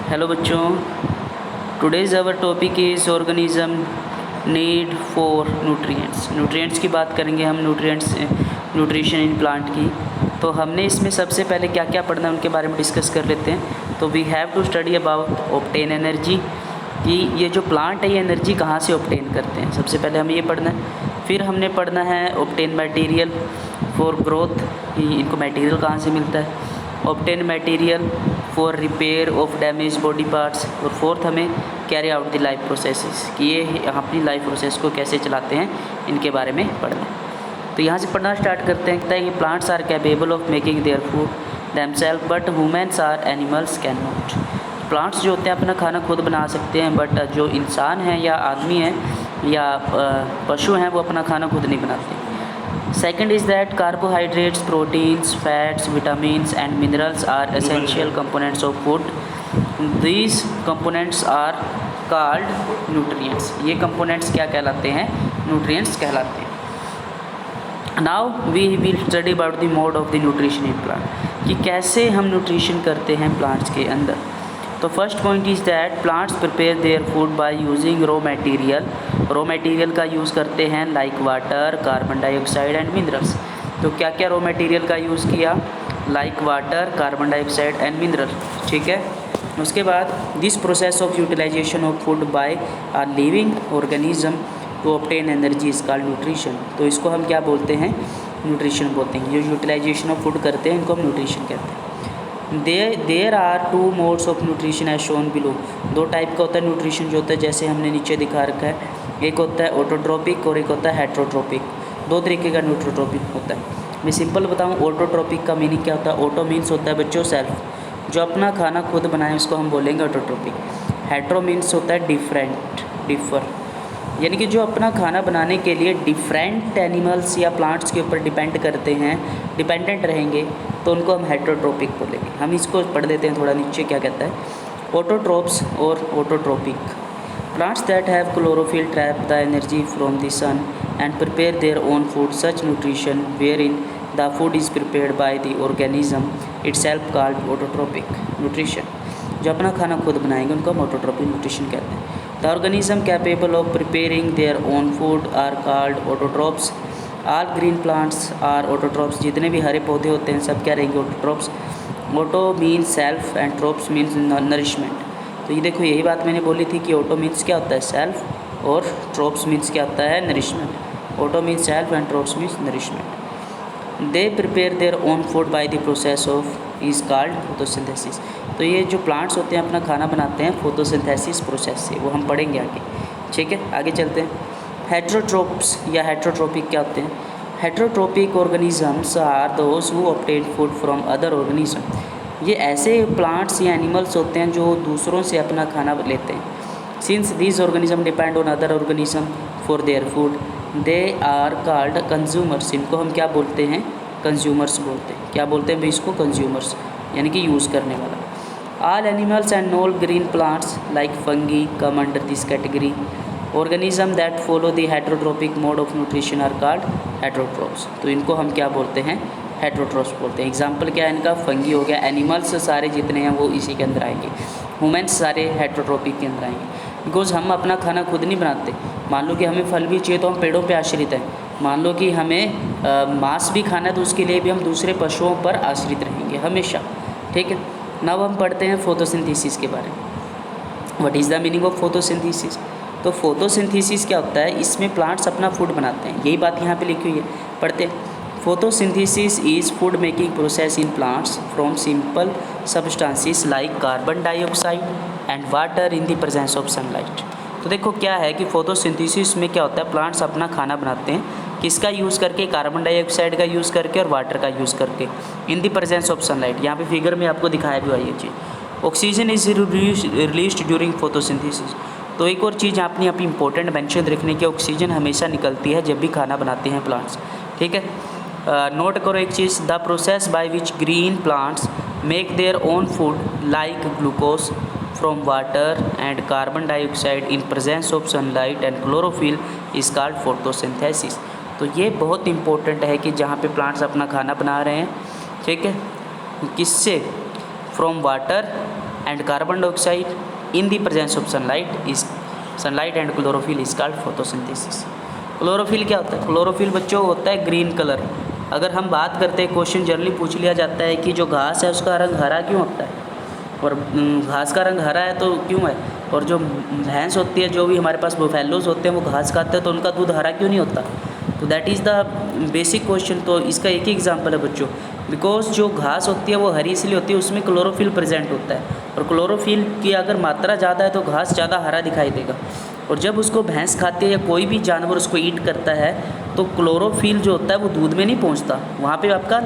Hello बच्चों, today's our topic is organism need for nutrients. Nutrients की बात करेंगे हम, न्यूट्रिशन इन प्लांट की। तो हमने इसमें सबसे पहले क्या क्या पढ़ना है उनके बारे में डिस्कस कर लेते हैं। तो we have to study about obtain energy, कि ये जो प्लांट है ये एनर्जी कहाँ से ऑब्टेन करते हैं, सबसे पहले हमें ये पढ़ना है। फिर हमने पढ़ना है ऑब्टेन मटेरियल फॉर ग्रोथ, कि इनको मटेरियल कहाँ से मिलता है। Obtain material for repair of damage body parts. और फोर्थ हमें carry out the life processes, कि ये अपनी लाइफ प्रोसेस को कैसे चलाते हैं, इनके बारे में पढ़ना है। तो यहाँ से पढ़ना स्टार्ट करते हैं। कहता है कि plants are capable of making their food themselves but humans are animals can not. Plants जो होते हैं अपना खाना खुद बना सकते हैं, बट जो इंसान हैं या आदमी हैं या पशु हैं वो अपना खाना खुद नहीं बनाते। Second is that carbohydrates, proteins, fats, vitamins and minerals are essential components of food. These components are called nutrients. ये components क्या कहलाते हैं? Nutrients कहलाते हैं। Now we will study about the mode of the nutrition in plant, कि कैसे हम nutrition करते हैं plants के अंदर। तो first point is that plants prepare their food by using raw material. Raw material का यूज़ करते हैं like water, carbon dioxide and minerals. तो क्या क्या रॉ मटेरियल का यूज़ किया? Like water, carbon dioxide and mineral, ठीक है। उसके बाद this process of utilization of food by a living organism to obtain energy is called nutrition. तो इसको हम क्या बोलते हैं? न्यूट्रिशन बोलते हैं। जो यूटिलाइजेशन ऑफ फूड करते हैं इनको हम न्यूट्रिशन कहते हैं। There are two modes of nutrition as shown below. दो टाइप का होता है न्यूट्रिशन जो होता है, जैसे हमने नीचे दिखा रखा है। एक होता है ऑटोट्रोपिक और एक होता है हेट्रोट्रोपिक। दो तरीके का न्यूट्रोट्रोपिक होता है। मैं सिंपल बताऊं, ऑटोट्रोपिक का मीनिंग क्या होता है? ऑटो मीन्स होता है बच्चों सेल्फ, जो अपना खाना खुद बनाए उसको हम बोलेंगे ऑटोट्रोपिक। हेट्रो मीन्स होता है डिफरेंट, डिफर, यानी कि जो अपना खाना बनाने के लिए डिफरेंट एनिमल्स या प्लांट्स के ऊपर डिपेंड करते हैं, डिपेंडेंट रहेंगे, तो उनको हम हेट्रोट्रोपिक बोलेंगे। हम इसको पढ़ देते हैं थोड़ा नीचे क्या कहता है। ऑटोट्रोप्स और autotrophic plants that have chlorophyll trap the energy from the sun and prepare their own food such nutrition wherein the food is prepared by the organism itself called autotrophic nutrition. जो अपना खाना खुद बनाएंगे उनको हम autotrophic nutrition कहते हैं। The organism capable of preparing their own food are called autotrophs. All green plants are autotrophs. जितने भी हरे पौधे होते हैं सब क्या रहेंगे? Autotrophs. Auto means self and trophs means nourishment. तो ये देखो, यही बात मैंने बोली थी कि ऑटो मीन्स क्या होता है? सेल्फ, और ट्रोप्स मीन्स क्या होता है? Nourishment. Auto means self and trophs means nourishment. They prepare their own food by the process of is called photosynthesis. तो ये जो प्लांट्स होते हैं अपना खाना बनाते हैं फोटोसिंथेसिस प्रोसेस से, वो हम पढ़ेंगे आगे, ठीक है। आगे चलते हैं। हेट्रोट्रोप्स या हेट्रोट्रोपिक क्या होते हैं? Heterotrophic organisms are those who obtain food from other organism. ये ऐसे प्लांट्स या एनिमल्स होते हैं जो दूसरों से अपना खाना लेते हैं। Since these organism depend on other organism for their food they are called consumers. इनको हम क्या बोलते हैं? कंज्यूमर्स बोलते हैं। क्या बोलते हैं भाई इसको? कंज्यूमर्स, यानी कि यूज़ करने वाला। All animals and all green plants like fungi come under this category. Organisms that follow the heterotrophic mode of nutrition are called heterotrophs. तो इनको हम क्या बोलते हैं? हेट्रोट्रोप्स बोलते हैं। एग्जाम्पल क्या है इनका? फंगी हो गया। एनिमल्स सारे जितने हैं वो इसी के अंदर आएंगे। ह्यूमन्स सारे हेट्रोट्रोपिक के अंदर आएंगे, बिकॉज हम अपना खाना खुद नहीं बनाते। मान लो कि हमें फल भी चाहिए तो हम पेड़ों पे आश्रित हैं। मान लो कि हमें मांस भी खाना है तो उसके लिए भी हम दूसरे पशुओं पर आश्रित रहेंगे हमेशा, ठीक है। नाउ हम पढ़ते हैं फोटोसिंथेसिस के बारे में। What is the meaning of photosynthesis? तो फोटोसिंथेसिस क्या होता है? इसमें प्लांट्स अपना फूड बनाते हैं, यही बात यहाँ पे लिखी हुई है, पढ़ते हैं। Photosynthesis is food making process in plants from simple substances like carbon dioxide and water in the presence of sunlight. तो देखो क्या है कि फोटोसिंथेसिस में क्या होता है? प्लांट्स अपना खाना बनाते हैं, किसका यूज़ करके? कार्बन डाइऑक्साइड का यूज़ करके और वाटर का यूज़ करके, in the presence of sunlight. यहाँ पे फिगर में आपको दिखाया भी हुआ ये चीज़। Oxygen is released during photosynthesis. तो एक और चीज़ आपने यहाँ पे इंपॉर्टेंट मेंशन रखने की, ऑक्सीजन हमेशा निकलती है जब भी खाना बनाते हैं प्लांट्स, ठीक है। नोट करो एक चीज़, the process by which green plants make their own food like glucose from water and carbon dioxide in presence of sunlight and chlorophyll is called photosynthesis। तो ये बहुत इंपॉर्टेंट है कि जहाँ पे प्लांट्स अपना खाना बना रहे हैं, ठीक है, किससे? From water and carbon dioxide in the presence of sunlight and chlorophyll is called photosynthesis. Chlorophyll क्या होता है? क्लोरोफिल बच्चों होता है ग्रीन कलर। अगर हम बात करते हैं, क्वेश्चन जनरली पूछ लिया जाता है कि जो घास है उसका रंग हरा क्यों होता है, और घास का रंग हरा है तो क्यों है, और जो भैंस होती है, जो भी हमारे पास बुफेलोज होते हैं वो घास खाते हैं तो उनका दूध हरा क्यों नहीं होता? तो that is the basic question. तो इसका एक ही एग्जांपल है बच्चों, बिकॉज जो घास होती है वो हरी इसलिए होती है, उसमें क्लोरोफिल प्रेजेंट होता है, और क्लोरोफिल की अगर मात्रा ज़्यादा है तो घास ज़्यादा हरा दिखाई देगा। और जब उसको भैंस खाती है या कोई भी जानवर उसको ईट करता है तो क्लोरोफिल जो होता है वो दूध में नहीं पहुंचता, वहाँ पे आपका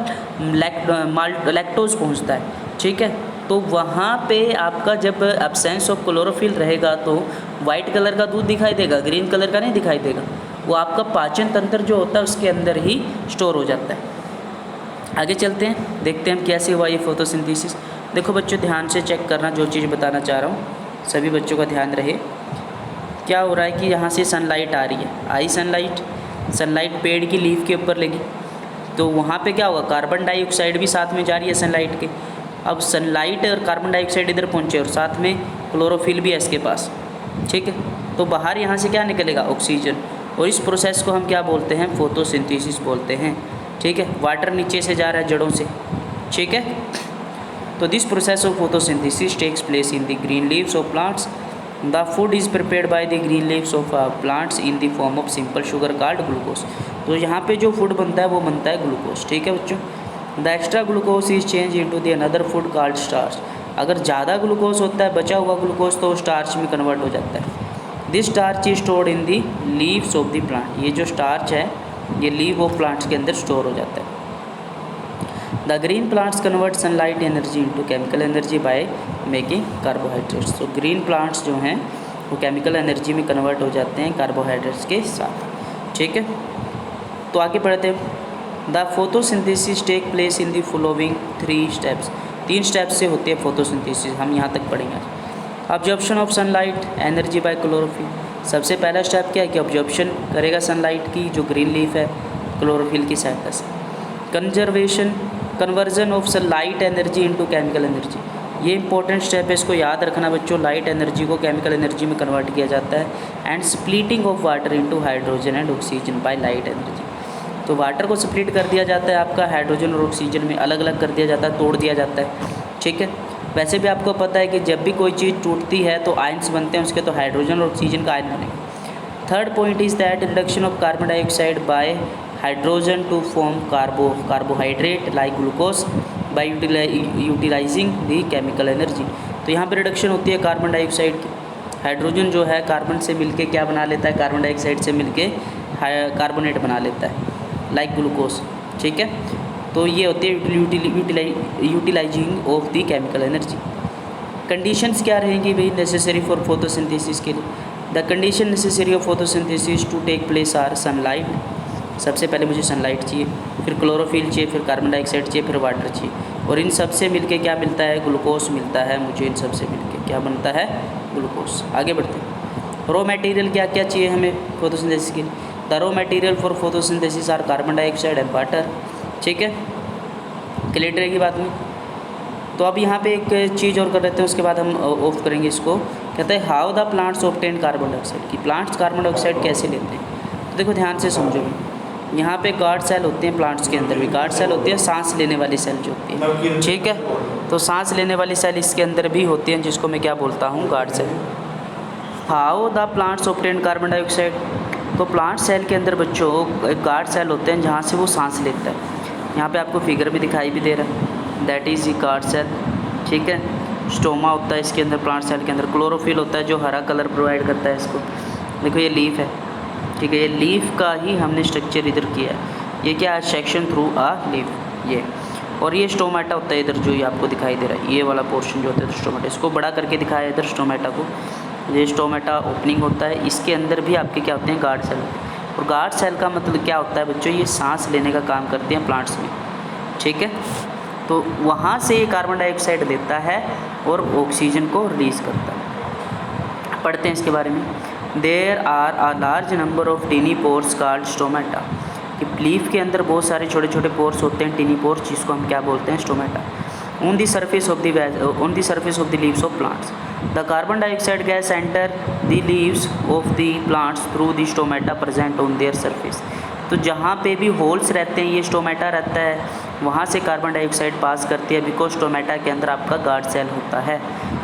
लैक्टोज पहुंचता है, ठीक है। तो वहाँ पे आपका जब एब्सेंस ऑफ क्लोरोफिल रहेगा तो वाइट कलर का दूध दिखाई देगा, ग्रीन कलर का नहीं दिखाई देगा। वो आपका पाचन तंत्र जो होता है उसके अंदर ही स्टोर हो जाता है। आगे चलते हैं, देखते हैं कैसे हुआ ये फोटोसिंथेसिस। देखो बच्चों, ध्यान से चेक करना, जो चीज़ बताना चाह रहा हूँ सभी बच्चों का ध्यान रहे। क्या हो रहा है कि यहाँ से सनलाइट आ रही है, आई सनलाइट पेड़ की लीफ के ऊपर लगी, तो वहाँ पे क्या होगा, कार्बन डाइऑक्साइड भी साथ में जा रही है सनलाइट के। अब सनलाइट और कार्बन डाइऑक्साइड इधर पहुँचे और साथ में क्लोरोफिल भी है इसके पास, ठीक है। तो बाहर यहाँ से क्या निकलेगा, ऑक्सीजन, और इस प्रोसेस को हम क्या बोलते हैं, फोटोसिंथेसिस बोलते हैं, ठीक है। वाटर नीचे से जा रहा है जड़ों से, ठीक है। तो this process of photosynthesis takes place in the green leaves of plants. The food is prepared by the green leaves of plants in the form of simple sugar called glucose. तो यहाँ पे जो फूड बनता है वो बनता है glucose, ठीक है बच्चों। The extra glucose is change into the another food called starch. अगर ज़्यादा ग्लूकोज होता है, बचा हुआ ग्लूकोज, तो स्टार्च में कन्वर्ट हो जाता है। This starch is stored in the leaves of the plant. ये जो स्टार्च है ये लीव ऑफ प्लांट्स के अंदर स्टोर हो जाता है। The green plants convert sunlight energy into chemical energy by making carbohydrates. तो ग्रीन प्लांट्स जो हैं वो केमिकल एनर्जी में कन्वर्ट हो जाते हैं कार्बोहाइड्रेट्स के साथ, ठीक है। तो आगे बढ़ते हैं। The photosynthesis take place in the following 3 steps. 3 steps से होती है फोटोसिंथेसिस, हम यहाँ तक पढ़ेंगे। Absorption of sunlight energy by chlorophyll. सबसे पहला स्टेप क्या है कि ऑब्जर्प्शन करेगा सनलाइट की, जो ग्रीन लीफ है, क्लोरोफिल की सहायता से। Conversion of sunlight energy into chemical energy. ये इंपॉर्टेंट स्टेप है, इसको याद रखना बच्चों। लाइट एनर्जी को केमिकल एनर्जी में कन्वर्ट किया जाता है। And splitting of water into hydrogen and oxygen by light energy. तो वाटर को स्प्लिट कर दिया जाता है, आपका हाइड्रोजन और ऑक्सीजन में अलग अलग कर दिया जाता है, तोड़ दिया जाता है, ठीक है। वैसे भी आपको पता है कि जब भी कोई चीज़ टूटती है तो आयन्स बनते हैं उसके, तो हाइड्रोजन और ऑक्सीजन का आयन बनेगा। Third point is that reduction of carbon dioxide by hydrogen to form carbohydrate like glucose by utilizing the chemical energy. तो यहाँ पे रिडक्शन होती है कार्बन डाइऑक्साइड की। हाइड्रोजन जो है कार्बन से मिलके क्या बना लेता है, कार्बन डाइऑक्साइड से मिलके कार्बोनेट बना लेता है, लाइक ग्लूकोज, ठीक है। तो ये होती है utilizing of the chemical energy. Conditions क्या रहेंगी भाई नेसेसरी फॉर फोटोसिंथेसिस के लिए? The condition necessary of photosynthesis to take place are sunlight. सबसे पहले मुझे सनलाइट चाहिए, फिर क्लोरोफिल चाहिए, फिर कार्बन डाइऑक्साइड चाहिए, फिर वाटर चाहिए, और इन सब से मिलके क्या मिलता है, ग्लूकोज मिलता है मुझे। इन सब से मिलके क्या बनता है, ग्लूकोज। आगे बढ़ते हैं। रॉ मटेरियल क्या क्या चाहिए हमें फोटोसिंथेसिस के लिए? The raw material for photosynthesis are carbon dioxide and water, ठीक है। क्लियर रहेगी बात में। तो अब यहाँ पे एक चीज़ और कर लेते हैं, उसके बाद हम ऑफ करेंगे इसको। कहते हैं how the plants obtain carbon dioxide, कि प्लांट्स कार्बन डाइऑक्साइड कैसे लेते हैं। तो देखो ध्यान से समझो, यहाँ पे गार्ड सेल होते हैं प्लांट्स के अंदर भी, गार्ड सेल होती है, सांस लेने वाली सेल जो होती है, ठीक है। तो सांस लेने वाली सेल इसके अंदर भी होती हैं, जिसको मैं क्या बोलता हूँ, guard cell. How the plants obtain carbon dioxide. तो प्लांट सेल के अंदर बच्चों गार्ड सेल होते हैं जहाँ से वो सांस लेता है। यहाँ पे आपको फिगर भी दिखाई भी दे रहा है, that is the guard cell, ठीक है। स्टोमा होता है इसके अंदर, प्लांट सेल के अंदर क्लोरोफिल होता है जो हरा कलर प्रोवाइड करता है इसको। देखो ये लीफ है, ठीक है, ये लीफ का ही हमने स्ट्रक्चर इधर किया है। ये क्या है, सेक्शन थ्रू आ लीफ ये। और ये स्टोमेटा होता है इधर, जो ये आपको दिखाई दे रहा है, ये वाला पोर्शन जो होता है स्टोमेटा। इसको बड़ा करके दिखाया इधर स्टोमेटा को, ये स्टोमेटा ओपनिंग होता है। इसके अंदर भी आपके क्या होते हैं, गार्ड सेल। और गार्ड सेल का मतलब क्या होता है बच्चों, ये सांस लेने का काम करते हैं प्लांट्स में, ठीक है। तो वहाँ से ये कार्बन डाइऑक्साइड लेता है और ऑक्सीजन को रिलीज़ करता है। पढ़ते हैं इसके बारे में। There are a large number of tiny pores called stomata, कि लीफ के अंदर बहुत सारे छोटे छोटे पोर्स होते हैं, टीनी पोर्स, जिसको हम क्या बोलते हैं, stomata. on the surface of the leaves of plants. The carbon dioxide gas enter the leaves of the plants through the stomata present on their surface. तो जहाँ पे भी होल्स रहते हैं, ये स्टोमेटा रहता है, वहाँ से कार्बन डाइऑक्साइड पास करती है, बिकॉज स्टोमेटा के अंदर आपका गार्ड सेल होता है,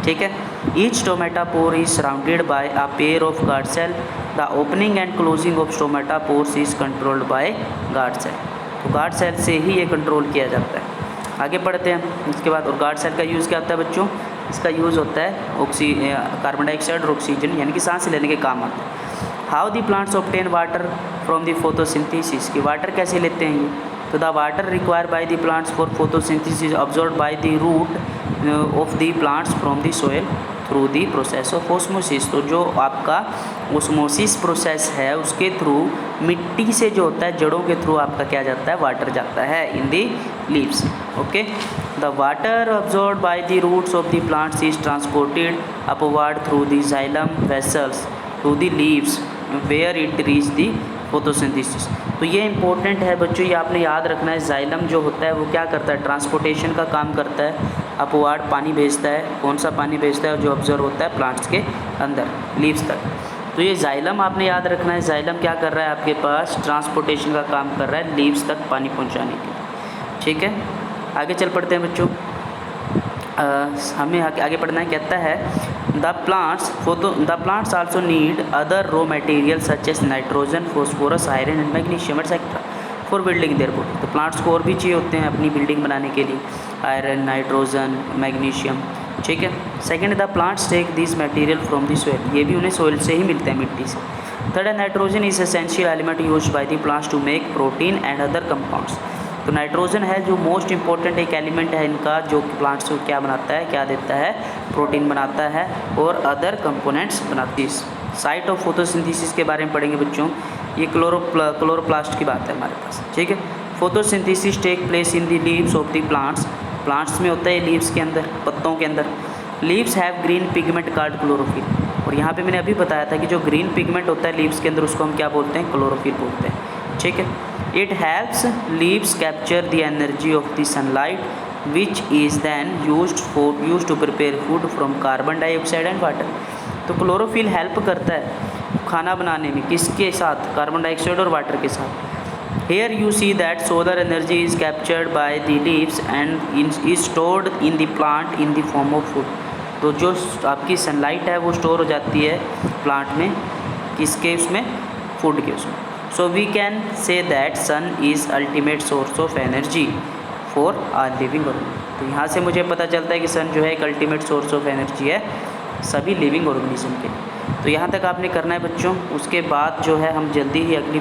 ठीक है। Each stomata pore is surrounded by a pair of guard cell. The opening and closing of stomata pores is controlled by guard cell. तो गार्ड सेल से ही ये कंट्रोल किया जाता है। आगे बढ़ते हैं इसके बाद। और गार्ड सेल का यूज़ क्या होता है बच्चों? इसका यूज़ होता है कार्बन डाइऑक्साइड और ऑक्सीजन यानी कि सांस लेने के काम आता है। How the plants obtain water from the photosynthesis, कि वाटर कैसे लेते हैं ये? तो the water require by the plants for photosynthesis absorb by the root of the plants from the soil through the process of osmosis. तो जो आपका osmosis process है उसके थ्रू मिट्टी से जो होता है, जड़ों के थ्रू आपका क्या जाता है? वाटर जाता है in the leaves. Okay, the water absorb by the roots of the plants is transported upward through the xylem vessels to the leaves where it reach the photosynthesis. तो ये इंपॉर्टेंट है बच्चों, ये आपने याद रखना है। जाइलम जो होता है वो क्या करता है? ट्रांसपोर्टेशन का काम करता है, अपवार्ड पानी भेजता है। कौन सा पानी भेजता है? जो ऑब्जर्व होता है प्लांट्स के अंदर लीव्स तक। तो ये जाइलम आपने याद रखना है। जाइलम क्या कर रहा है? आपके पास ट्रांसपोर्टेशन का काम कर रहा है लीव्स तक पानी पहुँचाने के लिए, ठीक है। आगे चल पड़ते हैं बच्चों, हमें आगे पढ़ना है। कहता है the plants also need other raw material such as nitrogen, phosphorus, iron and magnesium etcetera for building their body. तो प्लांट्स को और भी चाहिए होते हैं अपनी बिल्डिंग बनाने के लिए, आयरन, नाइट्रोजन, मैग्नीशियम, ठीक है। Second, the plants take this material from the soil, ये भी उन्हें सोइल से ही मिलता है, मिट्टी से। Third, nitrogen is essential element used by the plants to make protein and other compounds. तो नाइट्रोजन है जो मोस्ट इंपॉर्टेंट एक एलिमेंट है इनका, जो प्लांट्स को क्या बनाता है? क्या देता है? प्रोटीन बनाता है और अदर कंपोनेंट्स बनाती है। साइट ऑफ फोटोसिंथेसिस के बारे में पढ़ेंगे बच्चों। ये क्लोरोप्लास्ट की बात है हमारे पास, ठीक है। Photosynthesis take place in the leaves of the plants. Plants में होता है लीव्स के अंदर, पत्तों के अंदर। Leaves have green pigment called chlorophyll. और यहाँ पे मैंने अभी बताया था कि जो ग्रीन पिगमेंट होता है लीव्स के अंदर उसको हम क्या बोलते हैं? क्लोरोफिल बोलते हैं, ठीक है। It helps leaves capture the energy of the sunlight, which is then used to prepare food from carbon dioxide and water. तो क्लोरोफिल हेल्प करता है खाना बनाने में, किसके साथ? कार्बन डाइऑक्साइड और वाटर के साथ। Here you see that solar energy is captured by the leaves and is stored in the plant in the form of food. तो जो आपकी सनलाइट है वो स्टोर हो जाती है प्लांट में, किसके? उसमें, फूड के उसमें। So we can say that sun is ultimate source of energy for our living organism. तो यहाँ से मुझे पता चलता है कि सन जो है एक अल्टीमेट सोर्स ऑफ एनर्जी है सभी लिविंग ऑर्गेनिज्म के लिए। तो यहाँ तक आपने करना है बच्चों। उसके बाद जो है हम जल्दी ही अगली